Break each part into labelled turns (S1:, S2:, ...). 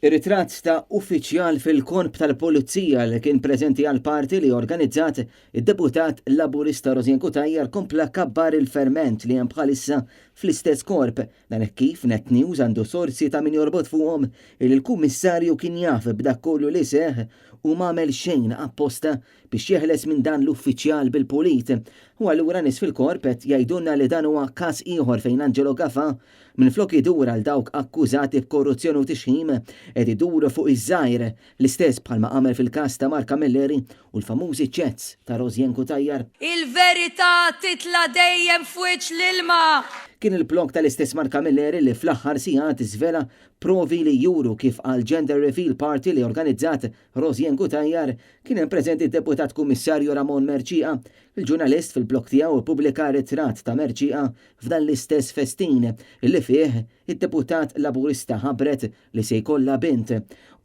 S1: Ir-ritratt ta' uffiċjal fil-korp tal-Pulizija li kien preżenti għal parti li organizzat id-deputat laburista Rosien Kutajjar kompla kabbar il-ferment li hemm bħalissa fl-istess korp. Dan kif Net News għandu sorsi ta' min jorbot fuqhom il-kummissarju kien jaf b'dak kollu li seħ u m'għamel xejn apposta biex jeħles minn dan l-uffiċjal bil-pulit. U allura nies fil-korp qed jgħidulna li dan huwa każ ieħor fejn Angelo Gafà minflok idur għal dawk akkużati b'korruzzjoni u tixħim qed iduru fuq iż-żgħir l-istess bħalma għamel fil-każ ta' Marka Milleri u l-famużi ċets ta' Rosien Kutajjar.
S2: Il-verità titla dejjem f'wiċċ l-ilma.
S1: Kien il-blog tal-istess Marka Milleri li fl-aħħar sigħat iżvela provi li juru kif għal Gender Reveal Party li organizzat Rosien Kutajjar kien hemm preżenti deputat kummissarju Ramon Merċiqa. Il-ġurnalist fil-blog tiegħu ppubblika ritratt ta' Merċiqa f'dan l-istess festin illi fih id-deputat laburista ħabbret li se jkollha bint.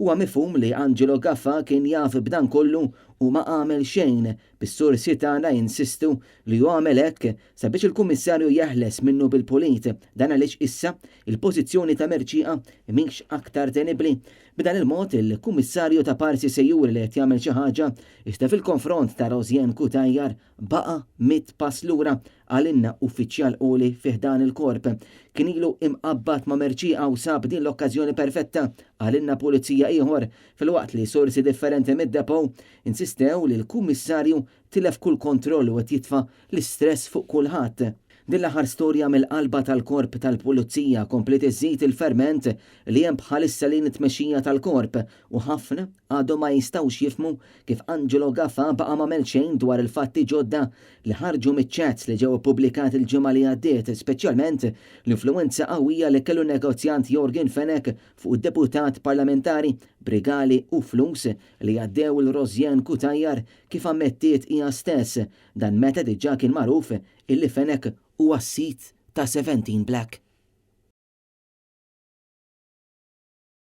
S1: Huwa mifhum li Angelo Gafà kien jaf b'dan kollu u ma għamel xejn. Bis-sursi tagħna jinsistu li hu għamel hekk sabiex il-kummissarju jeħles minnu bil-pulit. Dan għaliex issa il-pożizzjoni ta' Merċiqa mhix aktar tenibbli. B'dan il-mod il-kummissarju ta' Parsi Sejjur li qed jagħmel xi ħaġa iżda fil-konfront ta' Rosien Kutajjar baqa' mit pass lura għalinna uffiċjal qoli fih dan il-korp. Kien ilu imqabbat ma' Merċiqa u sab din l-okkażjoni perfetta għalinna pulizija ieħor fil-waqt li sorsi differenti mid-depo insistew li l-kummissarju tilef kull kontroll u qed jitfa' l-istress fuq kulħadd. Din l-aħħar storja mill-qalba tal-korp tal-Pulizija komplet iżżid il-ferment li hemm bħalissa lin it-tmexxija tal-korp u ħafna għadhom ma jistgħux jifhmu kif Angelo Gafà baqa' m'għamel xejn dwar il-fatti ġodda li ħarġu miċ-chats li ġew ippubblikat il-ġimgħa li għaddiet, speċjalment l-influwenza qawwija li kellu negozjant Jorgen Fenek fuq id-deputat parlamentari Brigali u flus li għaddew il-Rosien Kutajjar kif ammettiet hija stess dan meta diġà kien magħruf illi Fenek huwa s-sit ta' 17 Black.